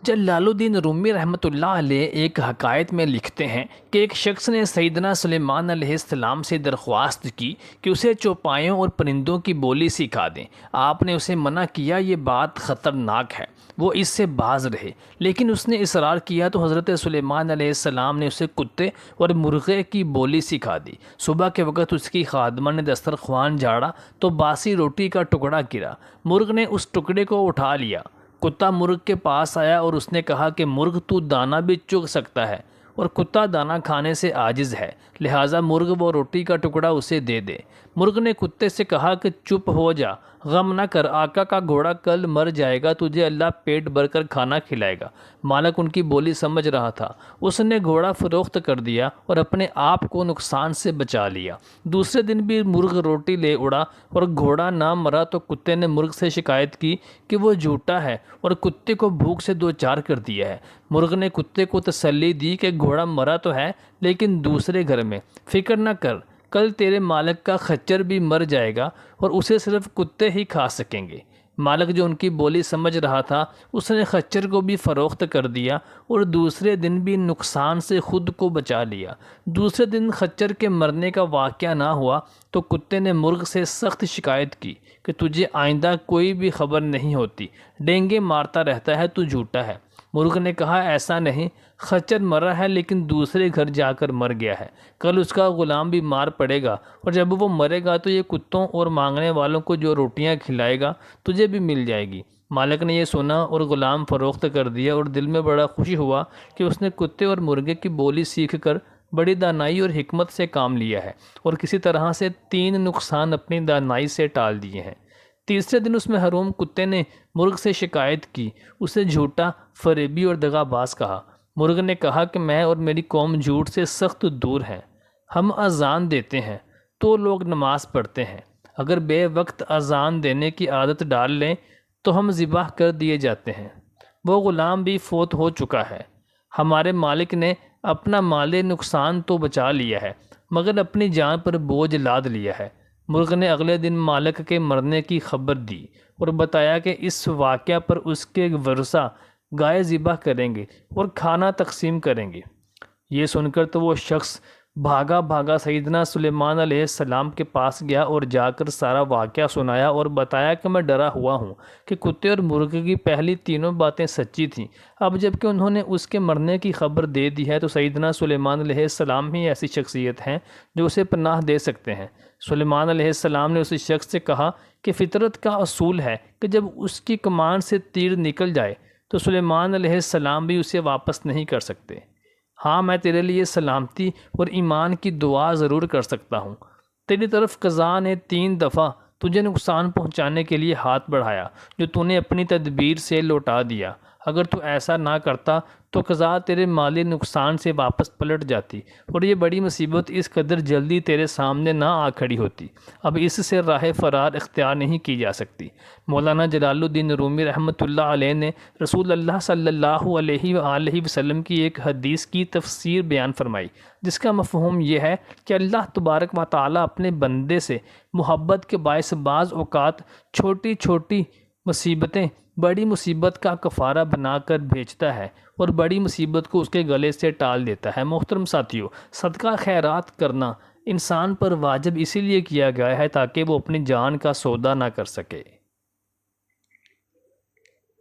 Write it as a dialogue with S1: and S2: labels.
S1: جلال الدین رومی رحمۃ اللہ علیہ ایک حکایت میں لکھتے ہیں کہ ایک شخص نے سیدنا سلیمان علیہ السلام سے درخواست کی کہ اسے چوپایوں اور پرندوں کی بولی سکھا دیں۔ آپ نے اسے منع کیا، یہ بات خطرناک ہے، وہ اس سے باز رہے، لیکن اس نے اصرار کیا تو حضرت سلیمان علیہ السلام نے اسے کتے اور مرغے کی بولی سکھا دی۔ صبح کے وقت اس کی خادمہ نے دسترخوان جھاڑا تو باسی روٹی کا ٹکڑا گرا۔ مرغ نے اس ٹکڑے کو اٹھا لیا۔ کتا مرغ کے پاس آیا اور اس نے کہا کہ مرغ تو دانہ بھی چگ سکتا ہے اور کتا دانہ کھانے سے عاجز ہے، لہٰذا مرغ وہ روٹی کا ٹکڑا اسے دے دے۔ مرغ نے کتے سے کہا کہ چپ ہو جا، غم نہ کر، آقا کا گھوڑا کل مر جائے گا، تجھے اللہ پیٹ بھر کر کھانا کھلائے گا۔ مالک ان کی بولی سمجھ رہا تھا، اس نے گھوڑا فروخت کر دیا اور اپنے آپ کو نقصان سے بچا لیا۔ دوسرے دن بھی مرغ روٹی لے اڑا اور گھوڑا نہ مرا تو کتے نے مرغ سے شکایت کی کہ وہ جھوٹا ہے اور کتے کو بھوک سے دو چار کر دیا ہے۔ مرغ نے کتے کو تسلی دی کہ گھوڑا مرا تو ہے لیکن دوسرے گھر میں، فکر نہ کر، کل تیرے مالک کا خچر بھی مر جائے گا اور اسے صرف کتے ہی کھا سکیں گے۔ مالک جو ان کی بولی سمجھ رہا تھا، اس نے خچر کو بھی فروخت کر دیا اور دوسرے دن بھی نقصان سے خود کو بچا لیا۔ دوسرے دن خچر کے مرنے کا واقعہ نہ ہوا تو کتے نے مرغ سے سخت شکایت کی کہ تجھے آئندہ کوئی بھی خبر نہیں ہوتی، ڈینگے مارتا رہتا ہے، تو جھوٹا ہے۔ مرغ نے کہا ایسا نہیں، خچر مرا ہے لیکن دوسرے گھر جا کر مر گیا ہے، کل اس کا غلام بھی مار پڑے گا اور جب وہ مرے گا تو یہ کتوں اور مانگنے والوں کو جو روٹیاں کھلائے گا تجھے بھی مل جائے گی۔ مالک نے یہ سنا اور غلام فروخت کر دیا اور دل میں بڑا خوشی ہوا کہ اس نے کتے اور مرغے کی بولی سیکھ کر بڑی دانائی اور حکمت سے کام لیا ہے اور کسی طرح سے 3 نقصان اپنی دانائی سے ٹال دیے ہیں۔ تیسرے دن اس محروم کتے نے مرغ سے شکایت کی، اسے جھوٹا، فریبی اور دغا باز کہا۔ مرغ نے کہا کہ میں اور میری قوم جھوٹ سے سخت دور ہیں، ہم اذان دیتے ہیں تو لوگ نماز پڑھتے ہیں، اگر بے وقت اذان دینے کی عادت ڈال لیں تو ہم ذبح کر دیے جاتے ہیں۔ وہ غلام بھی فوت ہو چکا ہے، ہمارے مالک نے اپنا مال نقصان تو بچا لیا ہے مگر اپنی جان پر بوجھ لاد لیا ہے۔ مرغ نے اگلے دن مالک کے مرنے کی خبر دی اور بتایا کہ اس واقعہ پر اس کے ورثہ گائے ذبح کریں گے اور کھانا تقسیم کریں گے۔ یہ سن کر تو وہ شخص بھاگا سیدنا سلیمان علیہ السلام کے پاس گیا اور جا کر سارا واقعہ سنایا اور بتایا کہ میں ڈرا ہوا ہوں کہ کتے اور مرغے کی پہلی تینوں باتیں سچی تھیں، اب جب کہ انہوں نے اس کے مرنے کی خبر دے دی ہے تو سیدنا سلیمان علیہ السلام ہی ایسی شخصیت ہیں جو اسے پناہ دے سکتے ہیں۔ سلیمان علیہ السلام نے اس شخص سے کہا کہ فطرت کا اصول ہے کہ جب اس کی کمان سے تیر نکل جائے تو سلیمان علیہ السلام بھی اسے واپس نہیں کر سکتے۔ ہاں، میں تیرے لیے سلامتی اور ایمان کی دعا ضرور کر سکتا ہوں۔ تیری طرف قضا نے 3 دفعہ تجھے نقصان پہنچانے کے لیے ہاتھ بڑھایا جو تو نے اپنی تدبیر سے لوٹا دیا، اگر تو ایسا نہ کرتا تو قضا تیرے مالی نقصان سے واپس پلٹ جاتی اور یہ بڑی مصیبت اس قدر جلدی تیرے سامنے نہ آ کھڑی ہوتی، اب اس سے راہ فرار اختیار نہیں کی جا سکتی۔ مولانا جلال الدین رومی رحمۃ اللہ علیہ نے رسول اللہ صلی اللہ علیہ وآلہ وسلم کی ایک حدیث کی تفسیر بیان فرمائی جس کا مفہوم یہ ہے کہ اللہ تبارک و تعالیٰ اپنے بندے سے محبت کے باعث بعض اوقات چھوٹی چھوٹی مصیبتیں بڑی مصیبت کا کفارہ بنا کر بھیجتا ہے اور بڑی مصیبت کو اس کے گلے سے ٹال دیتا ہے۔ محترم ساتھیو، صدقہ خیرات کرنا انسان پر واجب اسی لیے کیا گیا ہے تاکہ وہ اپنی جان کا سودا نہ کر سکے۔